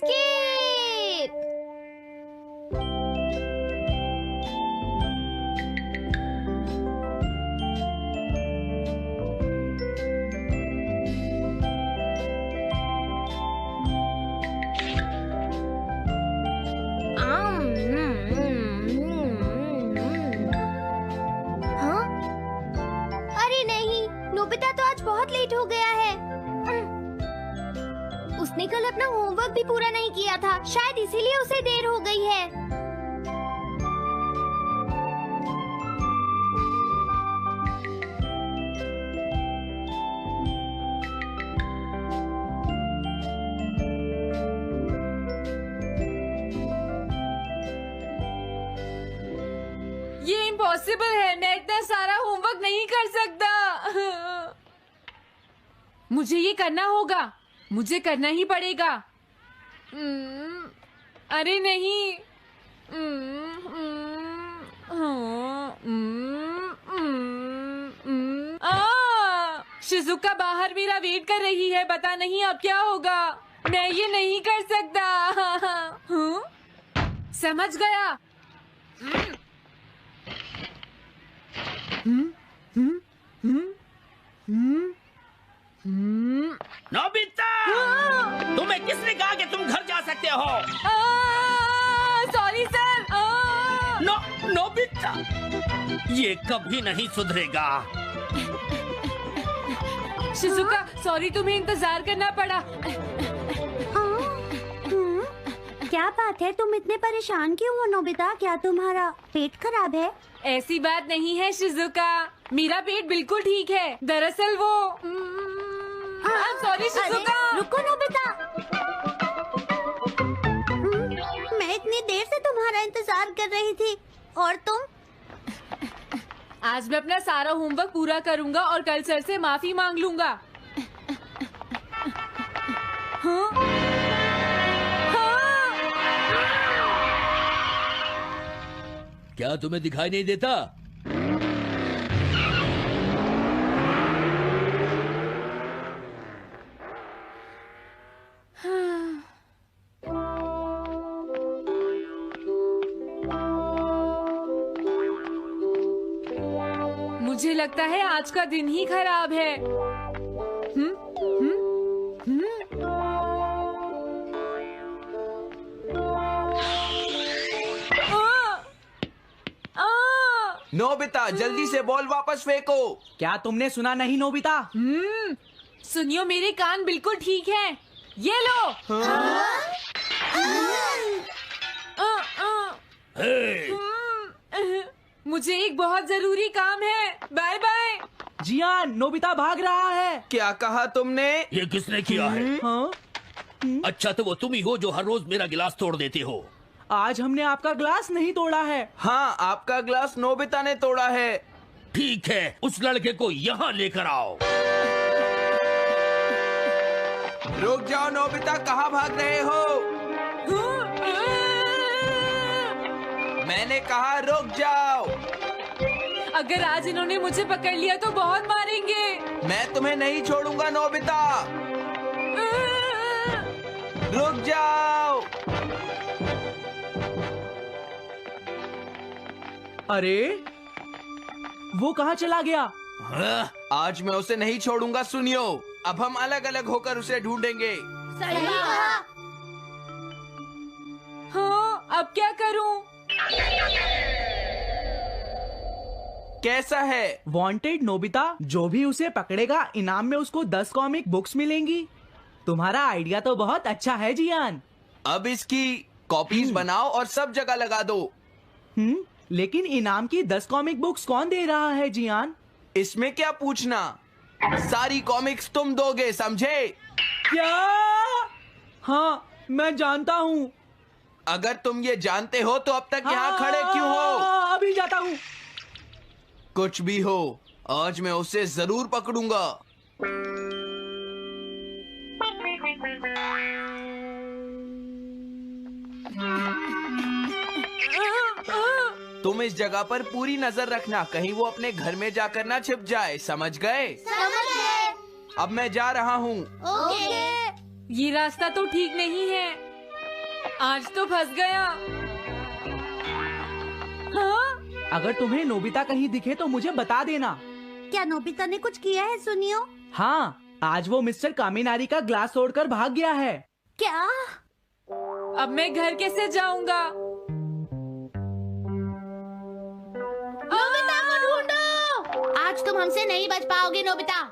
Escape. हाँ? अरे नहीं, नोबिता तो आज बहुत लेट हो गया है। उसने कल अपना होमवर्क भी पूरा नहीं किया था, शायद इसीलिए उसे देर हो गई है। ये इम्पॉसिबल है, मैं इतना सारा होमवर्क नहीं कर सकता। मुझे ये करना होगा, मुझे करना ही पड़ेगा। अरे नहीं। शिजुका बाहर मेरा वेट कर रही है, पता नहीं अब क्या होगा। मैं ये नहीं कर सकता। समझ गया। नोबिता, तुम्हें किसने कहा कि तुम घर जा सकते हो? Sorry sir. नोबिता, ये कभी नहीं सुधरेगा। शिजुका, सॉरी तुम्हें इंतजार करना पड़ा। क्या बात है, तुम इतने परेशान क्यों हो नोबिता? क्या तुम्हारा पेट खराब है? ऐसी बात नहीं है शिजुका, मेरा पेट बिल्कुल ठीक है। दरअसल वो सॉरी शिजुका। रुको नोबिता, मैं इतनी देर से तुम्हारा इंतजार कर रही थी और तुम? आज मैं अपना सारा होमवर्क पूरा करूंगा और कल सर से माफी मांग लूंगा। हाँ? हाँ? क्या तुम्हें दिखाई नहीं देता? मुझे लगता है आज का दिन ही खराब है। नोबिता, जल्दी से बॉल वापस फेंको। क्या तुमने सुना नहीं नोबिता? सुनियो, मेरे कान बिल्कुल ठीक हैं। ये लो। मुझे एक बहुत जरूरी काम है। Bye bye. जियान, नोबिता भाग रहा है। क्या कहा तुमने? ये किसने किया है? हाँ? अच्छा, तो वो तुम ही हो जो हर रोज मेरा गिलास तोड़ देती हो। आज हमने आपका ग्लास नहीं तोड़ा है। हाँ, आपका ग्लास नोबिता ने तोड़ा है। ठीक है, उस लड़के को यहाँ लेकर आओ। रुक जाओ नोबिता, कहाँ भाग रहे हो? मैंने कहा रुक जाओ। अगर आज इन्होंने मुझे पकड़ लिया तो बहुत मारेंगे। मैं तुम्हें नहीं छोड़ूंगा नोबिता, रुक जाओ। अरे वो कहाँ चला गया? आज मैं उसे नहीं छोड़ूंगा। सुनियो, अब हम अलग अलग होकर उसे ढूंढेंगे। सही कहा। हाँ, अब क्या करूं? कैसा है? वांटेड नोबिता, जो भी उसे पकड़ेगा इनाम में उसको 10 कॉमिक बुक्स मिलेंगी। तुम्हारा आइडिया तो बहुत अच्छा है जियान। अब इसकी कॉपीज बनाओ और सब जगह लगा दो। लेकिन इनाम की 10 कॉमिक बुक्स कौन दे रहा है जियान? इसमें क्या पूछना, सारी कॉमिक्स तुम दोगे, समझे? क्या? हाँ, मैं जानता हूँ। अगर तुम ये जानते हो तो अब तक यहाँ खड़े क्यों हो? अभी जाता हूँ। कुछ भी हो, आज मैं उसे जरूर पकड़ूंगा। तुम इस जगह पर पूरी नजर रखना, कहीं वो अपने घर में जाकर ना छिप जाए, समझ गए? समझ गए। अब मैं जा रहा हूँ। ओके। ये रास्ता तो ठीक नहीं है। आज तो फंस गया। हाँ? अगर तुम्हें नोबिता कहीं दिखे तो मुझे बता देना। क्या नोबिता ने कुछ किया है सुनियो? हाँ, आज वो मिस्टर कामिनारी का ग्लास तोड़कर भाग गया है। क्या? अब मैं घर कैसे जाऊंगा? नोबिता को ढूंढो। आज तुम हमसे नहीं बच पाओगे नोबिता।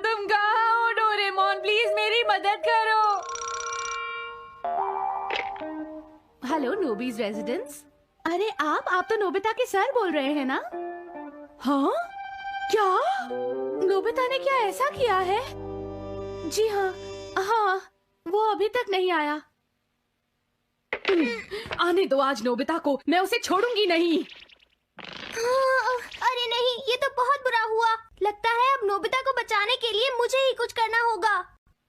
तुम कहाँ हो डोरेमोन? प्लीज मेरी मदद करो। Hello Nobi's residence. अरे आप तो नोबिता के सर बोल रहे हैं ना? हाँ? क्या? नोबिता ने क्या ऐसा किया है? जी हाँ, हाँ, वो अभी तक नहीं आया। आने दो आज नोबिता को, मैं उसे छोड़ूंगी नहीं। अरे नहीं, ये तो बहुत बुरा हुआ। लगता है अब नोबिता को बचाने के लिए मुझे ही कुछ करना होगा।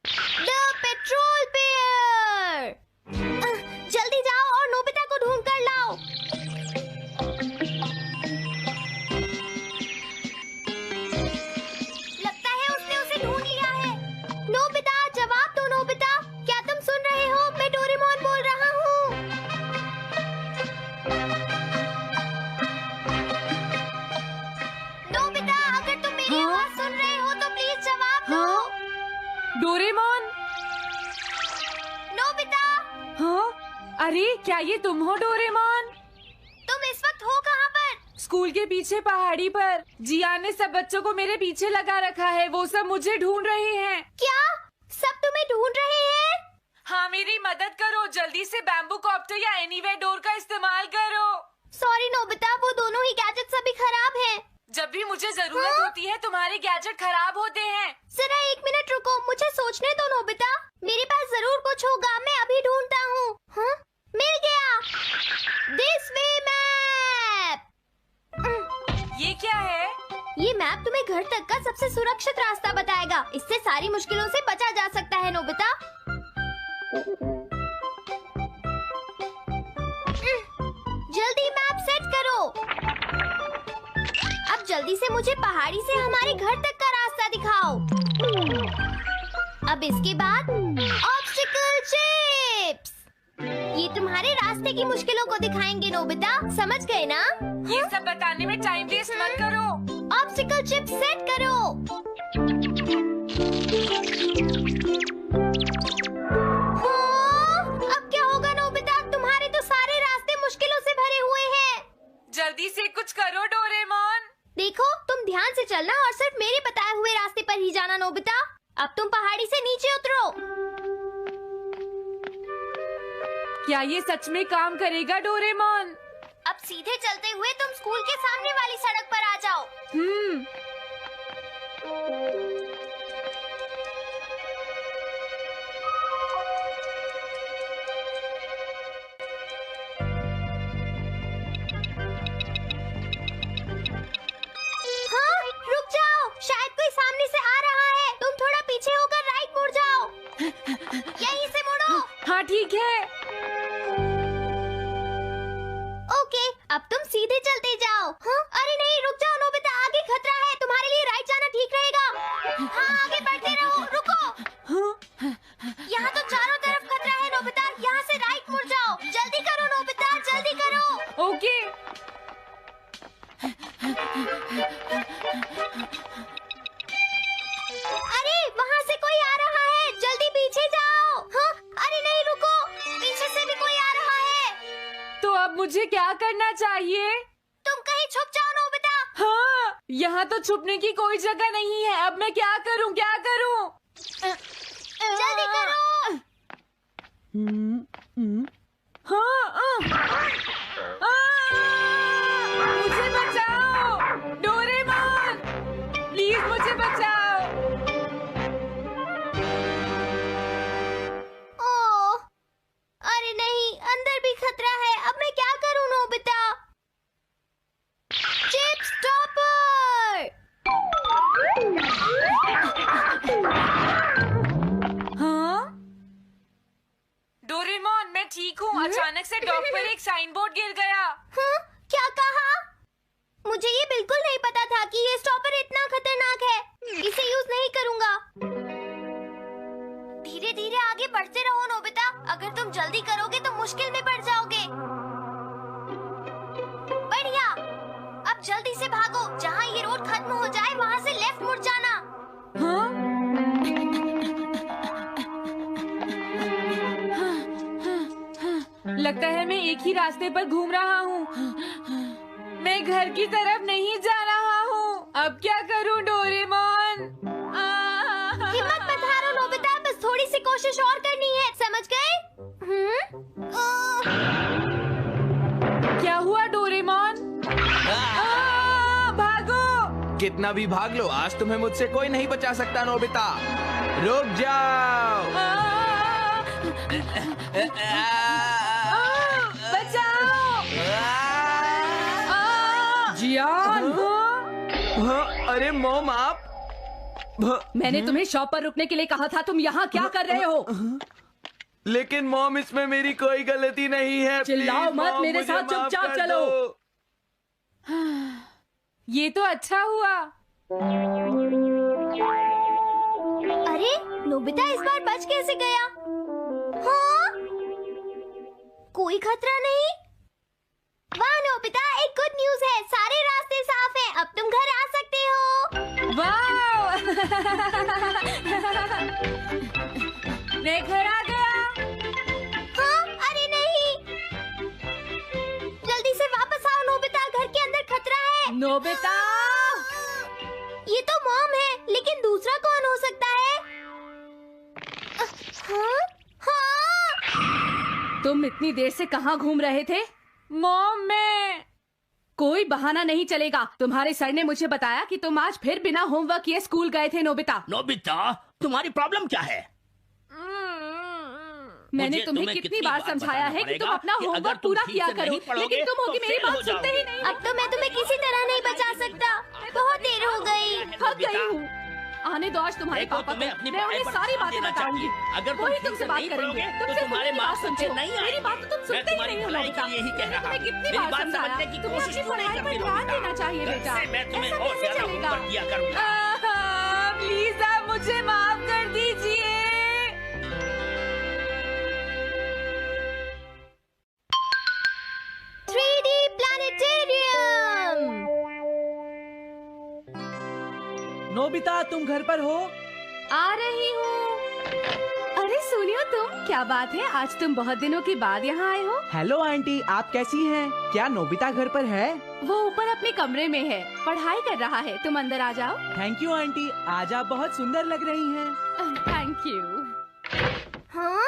द पेट्रोल पेयर, जल्दी जाओ और नोबिता को ढूंढ कर लाओ। लगता है उसने उसे ढूंढ लिया है। नोबिता, जवाब दो नोबिता, क्या तुम सुन रहे हो? मैं डोरेमोन बोल रहा हूँ। नोबिता, अगर तुम मेरी आवाज सुन रहे हो तो प्लीज जवाब दो। डोरेमोन? नोबिता, हाँ? अरे क्या ये तुम हो डोरेमोन? तुम इस वक्त हो कहाँ पर? स्कूल के पीछे पहाड़ी पर। जियान ने सब बच्चों को मेरे पीछे लगा रखा है। वो सब मुझे ढूंढ रहे हैं। क्या सब तुम्हें ढूंढ रहे हैं? हाँ, मेरी मदद करो। जल्दी से बैम्बू कॉप्टर या एनीवेयर डोर का इस्तेमाल करो। सॉरी नोबिता, वो दोनों ही गैजेट्स अभी खराब हैं। जब भी मुझे जरूरत होती है तुम्हारे गैजेट खराब होते हैं। जरा 1 मिनट रुको, मुझे सोचने दो नोबिता। मेरे पास जरूर कुछ होगा, मैं अभी ढूंढता हूँ। हाँ? मिल गया। This way map. ये क्या है? ये मैप तुम्हें घर तक का सबसे सुरक्षित रास्ता बताएगा। इससे सारी मुश्किलों से बचा जा सकता है नोबिता। जल्दी मैप सेट करो। अब जल्दी से मुझे पहाड़ी से हमारे घर तक का रास्ता दिखाओ। अब इसके बाद ऑब्स्टिकल चिप्स। ये तुम्हारे रास्ते की मुश्किलों को दिखाएंगे नोबिता, समझ गए ना? ये सब बताने में टाइम वेस्ट मत करो। ऑब्स्टिकल चिप्स सेट करो। हाँ, अब क्या होगा नोबिता? तुम्हारे तो सारे रास्ते मुश्किलों से भरे हुए हैं। जल्दी से कुछ करो डोरेमोन। देखो, तुम ध्यान से चलना और सिर्फ मेरे बताए हुए रास्ते पर ही जाना नोबिता। अब तुम पहाड़ी से नीचे उतरो। क्या ये सच में काम करेगा डोरेमोन? अब सीधे चलते हुए तुम स्कूल के सामने वाली सड़क पर आ जाओ। हाँ, रुक जाओ, शायद कोई सामने से आ रहा है। तुम थोड़ा पीछे होकर राइट मुड़ जाओ। यहीं से मुड़ो। हाँ ठीक है। ओके, अब तुम सीधे चलते जाओ। हाँ? अरे नहीं, रुक जाओ नोबिता, आगे खतरा है। तुम्हारे लिए राइट जाना ठीक रहेगा। हाँ, आगे बढ़ते रहो। रुको, यहाँ तो चारों तरफ खतरा है नोबिता। यहाँ से राइट मुड़ जाओ। जल्दी करो नोबिता, जल्दी करो। ओके। अरे वहाँ से कोई आ रहा है, जल्दी पीछे जाओ। हाँ? अरे नहीं, रुको, पीछे से भी कोई आ रहा है। तो अब मुझे क्या करना चाहिए? तुम कहीं छुप जाओ नोबिता। हाँ, यहाँ तो छुपने की कोई जगह नहीं है। अब मैं क्या करूँ, क्या करूँ? जल्दी करो। हाँ, मुझे बचाओ डोरेमोन, प्लीज मुझे बचाओ। ओह, अरे नहीं, अंदर भी खतरा है। अब मैं क्या करूं नोबिता? Chip stopper. हाँ? डोरेमोन, मैं ठीक हूँ। अचानक से डॉक पर एक साइन बोर्ड गिर गया। हाँ? क्या कहा? मुझे ये बिल्कुल नहीं पता था कि ये स्टॉपर इतना खतरनाक है। इसे यूज नहीं जल्दी करोगे तो मुश्किल में पड़ जाओगे। बढ़िया, अब जल्दी से भागो। जहाँ ये रोड खत्म हो जाए वहाँ से लेफ्ट मुड़ जाना। हाँ? लगता है मैं एक ही रास्ते पर घूम रहा हूँ। मैं घर की तरफ नहीं जा रहा हूँ। अब क्या करूँ डोरेमोन? हिम्मत मत हारो नोबिता, बस थोड़ी सी कोशिश और करनी है, समझ गए? क्या हुआ डोरेमोन? भागो! कितना भी भाग लो, आज तुम्हें मुझसे कोई नहीं बचा सकता नोबिता। रुक जाओ। बचाओ! जियान! अरे मॉम, आप मैंने तुम्हें शॉप पर रुकने के लिए कहा था, तुम यहाँ क्या कर रहे हो? लेकिन मॉम, इसमें मेरी कोई गलती नहीं है। चिल्लाओ प्लीज, मत, मॉम, मेरे मुझे साथ माफ चुपचाप कर चलो। दो। ये तो अच्छा हुआ। अरे नोबिता इस बार बच कैसे गया? हाँ? कोई खतरा नहीं? वाह नोबिता, एक गुड न्यूज है, सारे रास्ते साफ हैं, अब तुम घर आ सकते हो। वाह! मैं घर आ गया। हाँ? अरे नहीं, जल्दी से वापस आओ नोबिता, घर के अंदर खतरा है। नोबिता! ये तो मॉम है, लेकिन दूसरा कौन हो सकता है? हाँ? हाँ? तुम इतनी देर से कहाँ घूम रहे थे? मॉम, मैं कोई बहाना नहीं चलेगा। तुम्हारे सर ने मुझे बताया कि तुम आज फिर बिना होमवर्क किए स्कूल गए थे नोबिता। नोबिता, तुम्हारी प्रॉब्लम क्या है? मैंने मुझे तुम्हें कितनी बार समझाया है कि तुम अपना कि अगर होमवर्क तुम पूरा ठीक किया से करो, नहीं पढ़ोगे, लेकिन तुम होगी तो मेरी फेल हो बात सुनते ही जाओगे। नहीं। अब तो मैं तुम्हें किसी तरह नहीं बचा सकता, बहुत देर हो गई। थक गई हूँ। आने दो आज तुम्हारे देखो, पापा तुम्हें को, अपनी मैं पढ़ाई उन्हें पर सारी ध्यान बातें देना बताऊंगी। चाहिए। अगर तुम वही ठीक तुमसे से बात नहीं करेंगे। पढ़ोगे, तुम तो सिर्फ तुम्हारे अपनी बात मार्क्स अच्छे सुनते हो। नहीं मेरी आएंगे। बात तो तुम मैं सुनते ही तुम्हारी नहीं हो भलाई नोबिता। के लिए ही कह मैंने रहा तुम्हें हूँ। कितनी मेरी बार बात समझाया, समझने की तुम्हें कोशिश अपनी क्यों नहीं पढ़ाई पर करती ध्यान नोबिता? देना चाहिए कल बेटा। से मैं तुम्हें ऐसा और कैसे ज्यादा चलेगा? होमवर्क दिया करूंगा। प्लीज आप मुझे माफ कर दीजिए। 3D planetarium. नोबिता, तुम घर पर हो? आ रही हूँ। अरे सुनियो तुम, क्या बात है, आज तुम बहुत दिनों के बाद यहाँ आए हो। हेलो आंटी, आप कैसी हैं? क्या नोबिता घर पर है? वो ऊपर अपने कमरे में है, पढ़ाई कर रहा है। तुम अंदर आ जाओ। थैंक यू आंटी, आज आप बहुत सुंदर लग रही हैं। Thank you. हाँ?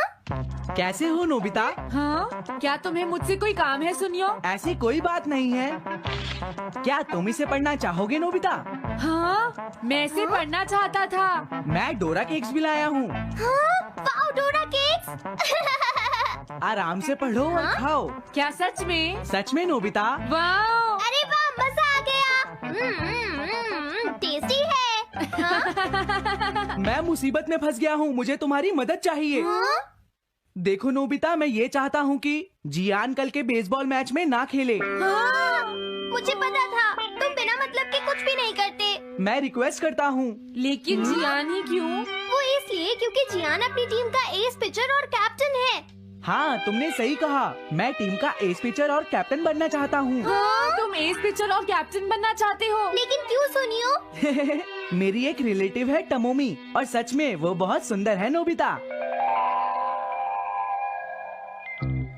कैसे हो नोबिता? हाँ? क्या तुम्हें मुझसे कोई काम है सुनियो? ऐसी कोई बात नहीं है। क्या तुम इसे पढ़ना चाहोगे नोबिता? हाँ? मैं इसे पढ़ना चाहता था। मैं डोरा केक्स भी लाया हूँ। हाँ? वाओ, डोरा केक्स। आराम से पढ़ो और खाओ। क्या सच में? सच में नोबिता? वाह! अरे वाह, मजा आ गया। टेस्टी है। हाँ? मैं मुसीबत में फंस गया हूँ, मुझे तुम्हारी मदद चाहिए। हाँ? देखो नोबिता, मैं ये चाहता हूँ कि जियान कल के बेसबॉल मैच में ना खेले। हाँ? मुझे पता था, तुम बिना मतलब के कुछ भी नहीं करते। मैं रिक्वेस्ट करता हूँ। लेकिन जियान ही क्यों? वो इसलिए क्योंकि जियान अपनी टीम का एस पिचर और कैप्टन है। हाँ, तुमने सही कहा। मैं टीम का एस पिचर और कैप्टन बनना चाहता हूँ। हाँ? तुम एस पिचर और कैप्टन बनना चाहते हो? लेकिन क्यों सुनियो? मेरी एक रिलेटिव है टमोमी, और सच में वो बहुत सुंदर है नोबिता।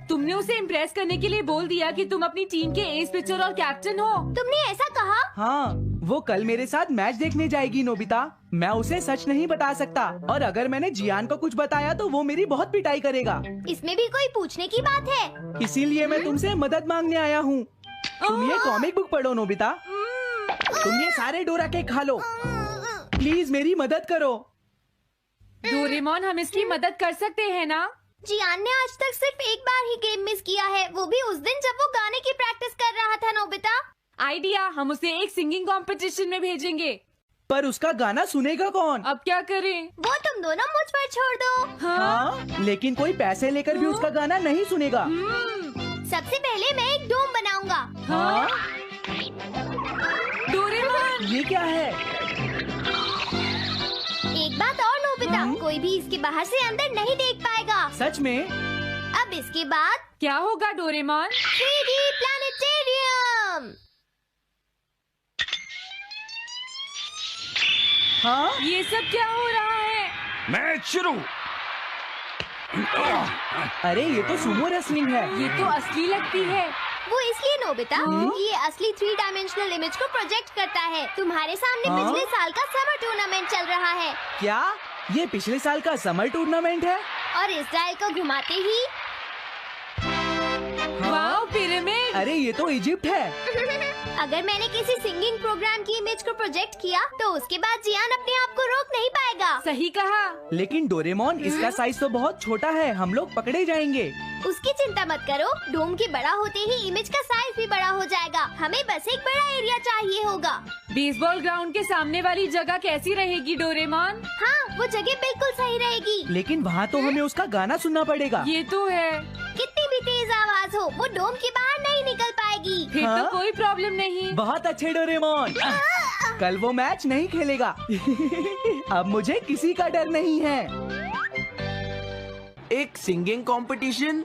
तुमने उसे इम्प्रेस करने के लिए बोल दिया कि तुम अपनी टीम के एस पिचर और कैप्टन हो। तुमने ऐसा कहा? हाँ, वो कल मेरे साथ मैच देखने जाएगी नोबिता। मैं उसे सच नहीं बता सकता, और अगर मैंने जियान को कुछ बताया तो वो मेरी बहुत पिटाई करेगा। इसमें भी कोई पूछने की बात है? इसीलिए मैं तुमसे मदद मांगने आया हूँ। तुम ये कॉमिक बुक पढ़ो नोबिता। तुम ये सारे डोरा केक खा लो। प्लीज मेरी मदद करो। डोरेमोन, हम इसकी मदद कर सकते हैं ना? जियान ने आज तक सिर्फ एक बार ही गेम मिस किया है, वो भी उस दिन जब वो गाने की प्रैक्टिस कर रहा था नोबिता। आइडिया, हम उसे एक सिंगिंग कंपटीशन में भेजेंगे। पर उसका गाना सुनेगा कौन? अब क्या करें? वो तुम दोनों मुझ पर छोड़ दो। हाँ, लेकिन कोई पैसे लेकर भी उसका गाना नहीं सुनेगा। सबसे पहले मैं एक डोम बनाऊंगा। हाँ? डोरेमोन! ये क्या है? एक बात और नोबिता, कोई भी इसके बाहर से अंदर नहीं देख पाएगा। सच में? अब इसके बाद क्या होगा डोरेमोन? 3D planetarium. हाँ ये सब क्या हो रहा है? मैच शुरू। अरे ये तो सुमो रेसलिंग है। ये तो असली लगती है। वो इसलिए नोबिता, ये असली 3 डायमेंशनल इमेज को प्रोजेक्ट करता है। तुम्हारे सामने हाँ? पिछले साल का समर टूर्नामेंट चल रहा है क्या ये पिछले साल का समर टूर्नामेंट है? और इस डायल को घुमाते ही वाओ, पिरामिड। अरे ये तो इजिप्ट है। अगर मैंने किसी सिंगिंग प्रोग्राम की इमेज को प्रोजेक्ट किया तो उसके बाद जियान अपने आप को रोक नहीं पाएगा। सही कहा। लेकिन डोरेमोन इसका साइज तो बहुत छोटा है, हम लोग पकड़े जाएंगे। उसकी चिंता मत करो, डोम के बड़ा होते ही इमेज का साइज भी बड़ा हो जाएगा। हमें बस एक बड़ा एरिया चाहिए होगा। बेसबॉल ग्राउंड के सामने वाली जगह कैसी रहेगी डोरेमोन? हाँ, वो जगह बिल्कुल सही रहेगी। लेकिन वहाँ तो हमें उसका गाना सुनना पड़ेगा। ये तो है। कितनी भी तेज आवाज हो, वो डोम के बाहर नहीं निकल पाएगी। फिर हाँ? तो कोई प्रॉब्लम नहीं। बहुत अच्छे डोरेमोन। कल वो मैच नहीं खेलेगा। अब मुझे किसी का डर नहीं है। एक सिंगिंग कंपटीशन?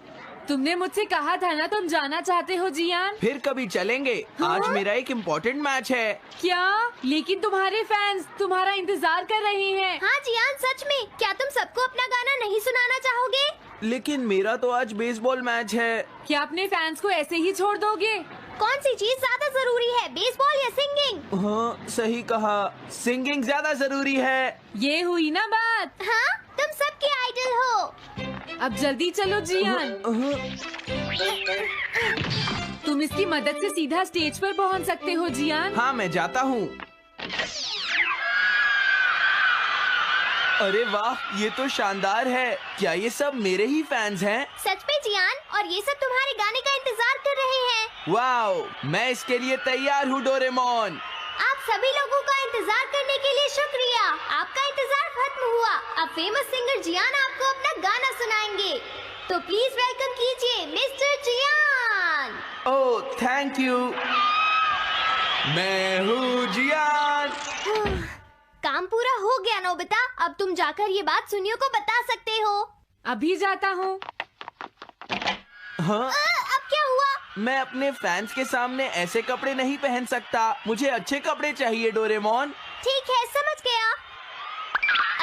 तुमने मुझसे कहा था ना तुम जाना चाहते हो जियान। फिर कभी चलेंगे। आज मेरा एक इम्पोर्टेंट मैच है। क्या? लेकिन तुम्हारे फैंस तुम्हारा इंतजार कर रहे हैं। हाँ जियान, सच में क्या तुम सबको अपना गाना नहीं सुनाना चाहोगे? लेकिन मेरा तो आज बेसबॉल मैच है। क्या अपने फैंस को ऐसे ही छोड़ दोगे? कौन सी चीज ज्यादा जरूरी है, बेसबॉल या सिंगिंग? हाँ सही कहा, सिंगिंग ज्यादा जरूरी है। ये हुई ना बात। हाँ, तुम सबके आइडल हो। अब जल्दी चलो जियान। तुम इसकी मदद से सीधा स्टेज पर पहुंच सकते हो जियान। हाँ मैं जाता हूँ। अरे वाह, ये तो शानदार है। क्या ये सब मेरे ही फैंस हैं? सच में जियान, और ये सब तुम्हारे गाने का इंतजार कर रहे हैं। वाओ, मैं इसके लिए तैयार हूँ डोरेमोन। आप सभी लोगों का इंतजार करने के लिए शुक्रिया। आपका इंतजार खत्म हुआ। अब फेमस सिंगर जियान आपको अपना गाना सुनाएंगे। तो प्लीज वेलकम कीजिए mister Jian. Oh thank you. मैं हूँ जियान। काम पूरा हो गया नोबिता, अब तुम जाकर ये बात सुनियो को बता सकते हो। अभी जाता हूँ। हाँ, अब क्या हुआ? मैं अपने फैंस के सामने ऐसे कपड़े नहीं पहन सकता। मुझे अच्छे कपड़े चाहिए डोरेमोन। ठीक है, समझ गया।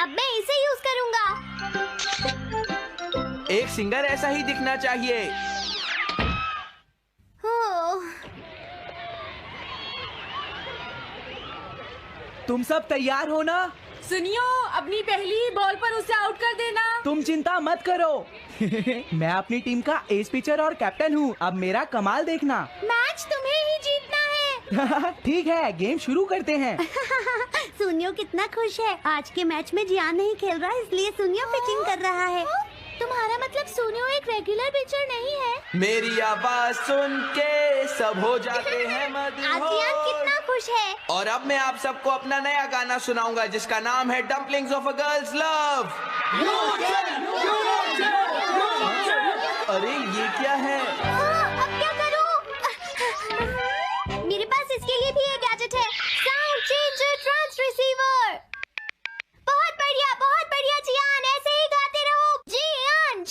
अब मैं इसे यूज करूँगा। एक सिंगर ऐसा ही दिखना चाहिए। तुम सब तैयार हो ना? सुनियो, अपनी पहली ही बॉल पर उसे आउट कर देना। तुम चिंता मत करो। मैं अपनी टीम का एस पिचर और कैप्टन हूँ। अब मेरा कमाल देखना। मैच तुम्हें ही जीतना है। ठीक है, गेम शुरू करते हैं। सुनियो कितना खुश है। आज के मैच में जियान नहीं खेल रहा, इसलिए सुनियो पिचिंग कर रहा है। तुम्हारा मतलब सुनियो एक रेगुलर पिचर नहीं है? मेरी आवाज सुन के सब हो जाते हैं आज जियान कितना खुश है। और अब मैं आप सबको अपना नया गाना सुनाऊंगा जिसका नाम है dumplings of a girls love. अरे ये क्या है? अब क्या करूं? मेरे पास इसके लिए भी एक गैजेट है, साउंड चेंजर ट्रांस रिसीवर। बहुत बढ़िया जियान, ऐसे ही गाते रहो। जियान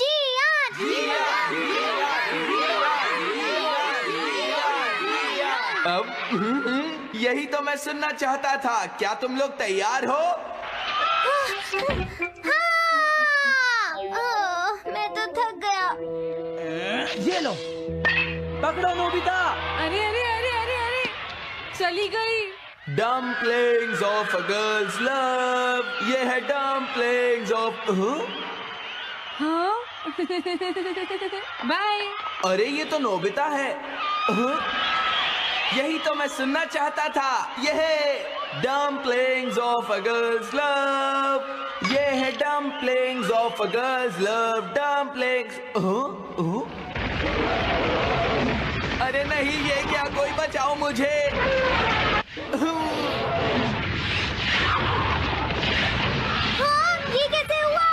अब यही तो मैं सुनना चाहता था। क्या तुम लोग तैयार हो? मैं तो थक गया। ये लो, पकड़ो नोबिता। अरे अरे अरे अरे अरे, चली गई। Dumplings of a girls love. ये है डम्पलिंग्स ऑफ। हाँ? बाय। अरे ये तो नोबिता है। यही तो मैं सुनना चाहता था। ये है dumplings of a girls love. ये है dumplings of a girls love. Dumplings. अरे नहीं, ये क्या? कोई बचाओ मुझे। हाँ, ये कैसे हुआ?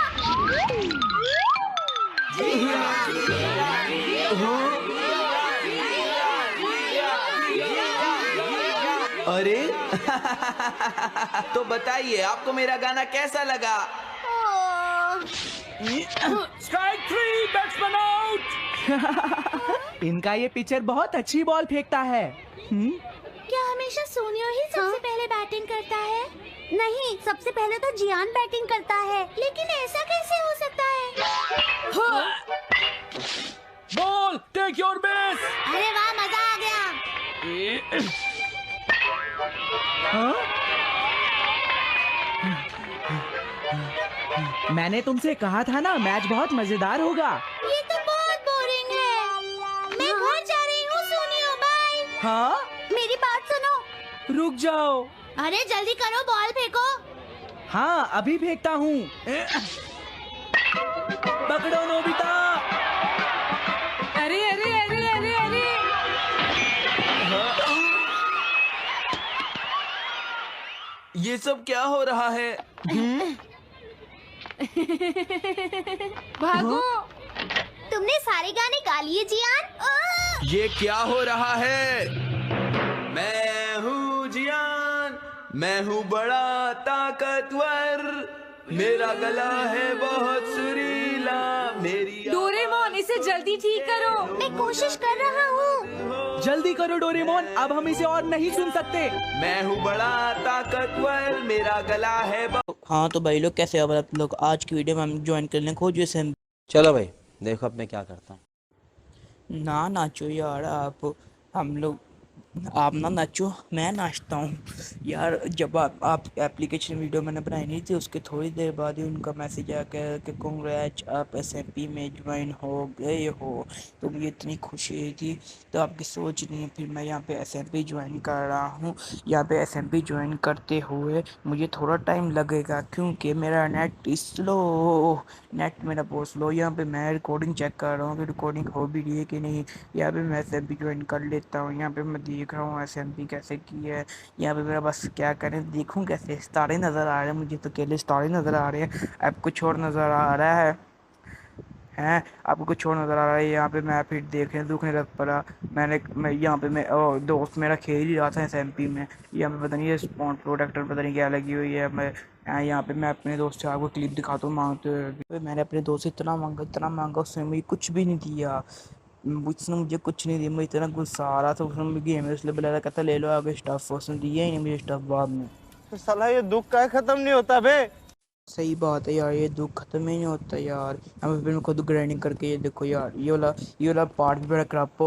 अरे तो बताइए आपको मेरा गाना कैसा लगा? ओह, स्ट्राइक 3, बैट्समैन आउट। इनका ये पिचर बहुत अच्छी बॉल फेंकता है। क्या हमेशा सोनियो ही सबसे पहले बैटिंग करता है? नहीं, सबसे पहले तो जियान बैटिंग करता है। लेकिन ऐसा कैसे हो सकता है? Ball, take your base. अरे वाह, मजा आ गया। मैंने तुमसे कहा था ना, मैच बहुत मजेदार होगा। ये तो बहुत बोरिंग है। मैं घर जा रही हूँ सोनियो, बाय। हाँ, मेरी बात सुनो। रुक जाओ। अरे जल्दी करो, बॉल फेंको। हाँ, अभी फेंकता हूँ। पकड़ो नोबिता। अरे अरे अरे अरे अरे ये सब क्या हो रहा है? भागो। तुमने सारे गाने गा लिए जियान? ये क्या हो रहा है? मैं हूँ जियान, मैं हूँ बड़ा ताकतवर, मेरा गला है बहुत सुरीला, मेरी डोरेमोन, इसे जल्दी ठीक करो। मैं कोशिश कर रहा हूँ। जल्दी करो डोरेमोन, अब हम इसे और नहीं सुन सकते। मैं हूँ बड़ा ताकतवर, मेरा गला है हाँ तो भाई लोग कैसे हो आप लोग? आज की वीडियो में हम ज्वाइन कर लें खोजिए से। चलो भाई देखो अब मैं क्या करता हूँ। ना नाचो यार आप ना नाचो, मैं नाचता हूँ यार। जब आप एप्लीकेशन वीडियो मैंने बनाई नहीं थी, उसके थोड़ी देर बाद ही उनका मैसेज आ गया कि कांग्रेच आप SMP में ज्वाइन हो गए हो। तो मुझे इतनी खुशी थी, तो आपकी सोच नहीं है। फिर मैं यहाँ पे SMP ज्वाइन कर रहा हूँ। यहाँ पे SMP ज्वाइन करते हुए मुझे थोड़ा टाइम लगेगा क्योंकि मेरा नेट नेट मेरा बहुत स्लो। यहाँ पे मैं रिकॉर्डिंग चेक कर रहा हूँ कि रिकॉर्डिंग हो भी रही है कि नहीं। यहाँ पे मैं SMP ज्वाइन कर लेता हूँ। यहाँ पे मैं देख रहा हूँ SMP कैसे की है। यहाँ पे मेरा बस क्या करें, देखूँ कैसे। सितारे नज़र आ रहे हैं मुझे, तो अकेले सितारे नज़र आ रहे हैं। अब कुछ और नज़र आ रहा है आपको कुछ और नज़र आ रहा है। यहाँ पे मैं फिर दुखने लग पड़ा। मैं यहाँ पे दोस्त मेरा खेल ही रहा था SMP में। यहाँ पे पता नहीं ये स्पॉन प्रोटेक्टर पता नहीं क्या लगी हुई है। मैं यहाँ पे मैं अपने दोस्त से आपको क्लिप दिखाता हूँ मांगते हुए। मैंने अपने दोस्त से इतना मांगा उसने मुझे कुछ भी नहीं दिया। उसने मुझे कुछ नहीं दिया। मुझे इतना गुस्सा आ रहा था। उसने मुझे गेम में इसलिए बुलाया, कहता ले लो आगे स्टफ। उसने दिया ही नहीं मुझे स्टफ बाद में। तो साला ये दुख का खत्म नहीं होता बे। सही बात है यार, ये दुख खत्म ही नहीं होता यार। अब फिर मैं खुद ग्राइंडिंग करके ये देखो यार, ये वाला पार्ट भी बड़ा करप्ट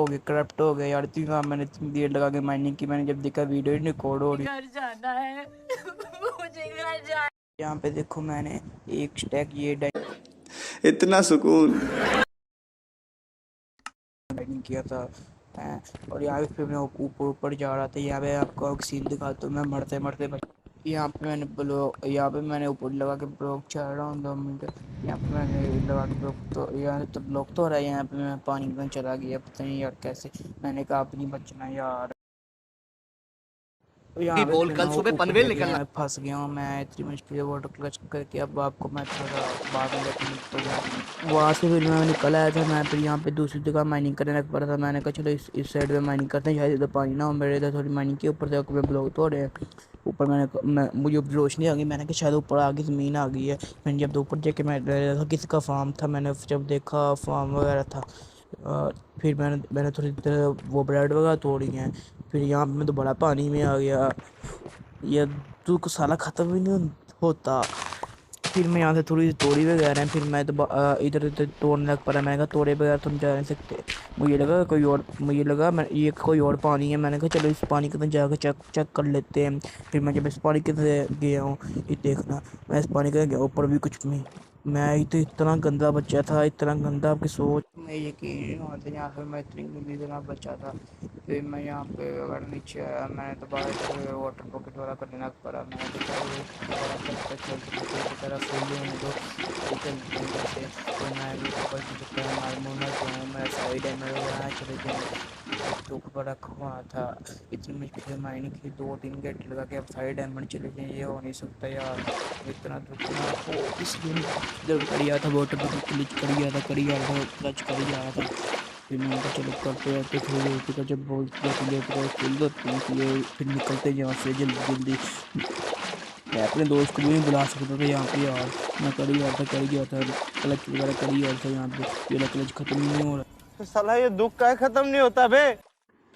हो गया यार। मैंने इतनी देर लगा के माइनिंग की। मैंने जब देखा वीडियो रिकॉर्ड हो रही, घर जाना है मुझे घर जाना। यहाँ पे देखो मैंने एक स्टैक ये इतना सुकून किया था और यहाँ पे फिर मैं ऊपर जा रहा था। यहाँ पे आपको सीन दिखाता हूँ। मैं मरते यहाँ पे मैंने ऊपर लगा के ब्लॉक चल रहा हूँ 2 मिनट। यहाँ पे मैंने लगा के ब्लॉक तो यहाँ तो ब्लॉक तो हो रहा है। यहाँ पे मैं पानी में चला गया, पता नहीं यार कैसे। मैंने कहा आप नहीं बचना यार। बोल कल सुबह पनवेल निकलना। फंस गया हूँ मैं इतनी मुश्किल से वाटर क्लच करके। अब आपको मैं थोड़ा बाद में तो वहाँ से फिर मैं निकल आया था। मैं फिर यहाँ पे दूसरी जगह माइनिंग करने लग पड़ा था। मैंने कहा चलो इस साइड पे माइनिंग करते हैं, शायद इधर पानी ना हो। मेरे इधर थोड़ी माइनिंग की, ऊपर से मैं ब्लॉक तो हो रहे हैं। ऊपर मुझे रोशनी आ गई। मैंने कहा शायद ऊपर आगे ज़मीन आ गई है। मैंने जब ऊपर जाके मैं था किसी का फार्म था, मैंने जब देखा फार्म वगैरह था। फिर मैंने थोड़ी देर वो ब्रेड वगैरह तोड़ी हैं। फिर यहाँ पे मैं तो बड़ा पानी में आ गया। ये दुख साला ख़त्म ही नहीं होता। फिर मैं यहाँ से थोड़ी सी तोड़ी वगैरह हैं। फिर मैं तो इधर तोड़ने लग पड़ा। मैंने कहा तोड़े बगैर तुम जा नहीं सकते। मुझे लगा ये कोई और पानी है। मैंने कहा चलो इस पानी के अंदर जाकर चेक कर लेते हैं। फिर मैं जब इस पानी के अंदर गया हूँ, ये देखना मैं इस पानी के अंदर गया, ऊपर भी कुछ नहीं। मैं तो इतना गंदा बच्चा था, इतना गंदा आपकी सोच में यकीन नहीं होता। यहाँ पे मैं इतनी गंदी तरह बच्चा था। फिर मैं यहाँ पे अगर नीचे आया, मैंने तो बाहर से वाटर पॉकेट वाला करने लग पड़ा। मैंने तो तो बड़ा खुआ था। इतनी मुश्किल से माइनिंग की 2-3 घंटे लगा के अब 5 डायमंड चले गए। ये हो नहीं सकता यार, इतना दुख ना हो। इसलिए जब कर गया था वाटर क्लिच कर गया था क्लच कर जा रहा था। फिर मैंने कहा चलो करते रहते थोड़ी देर का जब बहुत फिर निकलते यहाँ से जल्दी मैं अपने दोस्त को भी नहीं बुला सकता था यहाँ पे यार। मैं कर ही गया था क्लच वगैरह कर ही था यहाँ पे। ये क्लच ख़त्म ही नहीं हो रहा। साला ये दुख का खत्म नहीं होता बे।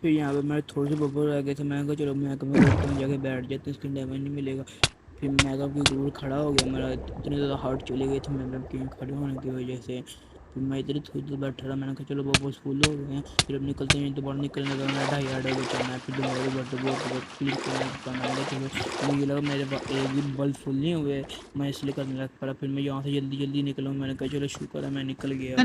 फिर यहाँ पे मेरे थोड़े से बब्बर रह गए थे। मैं कहा चलो मैं कहीं जाके बैठ जाते इसके डैमेज नहीं मिलेगा। फिर मैं कहा कि दूर खड़ा हो गया, मेरा इतने ज़्यादा हार्ट चले गए थे मेरे कहीं खड़े होने की वजह से। फिर मैं इधर थोड़ी देर बैठा रहा। मैंने कहा चलो बब्बर्स फुल हो गए हैं। फिर अब निकलते हैं, दोबारा निकलने लगा मेरा 2.5 बचा। मैं फिर दोबारा बटर क्लिक करने का मैंने कहा चलो मुझे लगा मेरे एक भी बल्ब फुल नहीं हुए, मैं इसलिए करने लग पड़ा। फिर मैं यहाँ से जल्दी निकला। मैंने कहा चलो शुक्र है मैं निकल गया।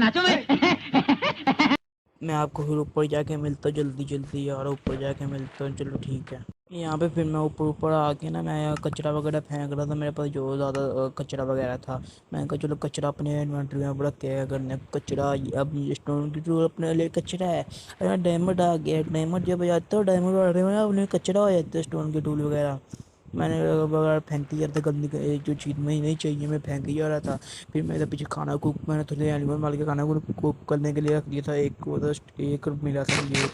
मैं आपको फिर ऊपर जाके मिलता जल्दी यार, ऊपर जाके मिलता हूँ। चलो ठीक है। यहाँ पे फिर मैं ऊपर आके ना मैं कचरा वगैरह फेंक रहा था। मेरे पास जो ज़्यादा कचरा वगैरह था, मैंने कहा चलो कचरा अपने इन्वेंटरी में बड़ा क्या करने कचरा। अब स्टोन की टूल अपने लिए कचरा है। अरे डायमंड आ गया, डायमंड जब जाता हो डायमंड अपने कचरा हो जाता है स्टोन के टूल वगैरह। मैंने वगैरह फेंक ही था गंदी जो चीज़ मुझे नहीं चाहिए मैं फेंक ही जा रहा था। फिर मेरे पीछे खाना कुक मैंने थोड़े एनिमल मार के खाना कुक करने के लिए रख दिया था। एक मिला था ये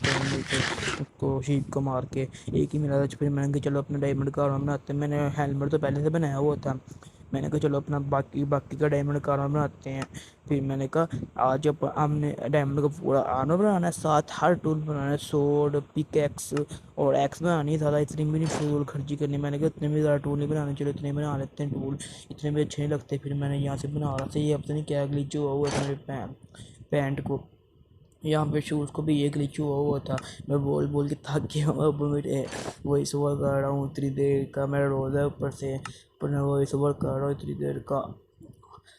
तो शीप को मार के एक ही मिला था। फिर मैंने कहा चलो अपना डायमंड का आराम बनाते हैं। मैंने हेलमेट तो पहले से बनाया हुआ था। मैंने कहा चलो अपना बाकी का डायमंड का आर्मर बनाते हैं। फिर मैंने कहा आज अब हमने डायमंड का पूरा आर्मर बनाना है, साथ हर टूल बनाना है, सोर्ड पिकैक्स और एक्स बनानी था। इतनी भी नहीं फूल खर्ची करनी। मैंने कहा इतने भी ज़्यादा टूल नहीं बनाने, चलो इतने बना लेते हैं टूल, इतने भी अच्छे नहीं लगते। फिर मैंने यहाँ से बना रहा था। ये अब तो नहीं क्या ग्लिच हुआ था मेरे पैंट को, यहाँ पे शूज़ को भी ये ग्लिच हुआ था। मैं बोल के थक गया हूँ। अब मेरे वही सुबह कर रहा हूँ इतनी देर का, मेरा रोज़ा है ऊपर से, पर मैं वही सुबह कर रहा हूँ इतनी देर का।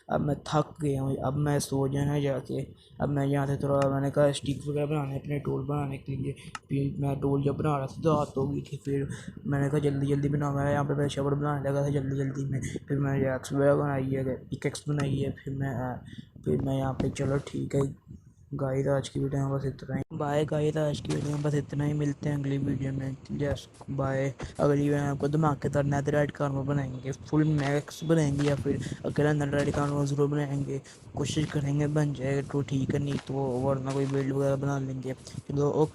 अब मैं थक गया हूँ, अब मैं सो जाना जाके। अब मैं यहाँ से थोड़ा मैंने कहा स्टिक वगैरह बनाने अपने टूल बनाने के लिए। फिर मैं टूल जब बना रहा था तो रात हो गई थी। फिर मैंने कहा जल्दी बना। मैं यहाँ पे मैं शवर बनाने लगा था जल्दी में। फिर मैंने एक्स वगैरह बनाई है, पिकैक्स बनाई है। फिर मैं यहाँ पे चलो ठीक है गाइस आज की वीडियो में बस इतना ही। बाय गाइस आज की वीडियो में बस इतना ही। मिलते हैं अगली वीडियो में। Just by. अगली वीडियो में आपको धमाकेदार नेदरराइट कार्मर बनाएंगे, फुल मैक्स बनाएंगे, या फिर अकेला नेदरराइट कार्मर ज़रूर बनाएंगे। कोशिश करेंगे बन जाएगा तो ठीक है, नहीं तो वरना कोई बिल्ड वगैरह बना लेंगे। चलो ओके।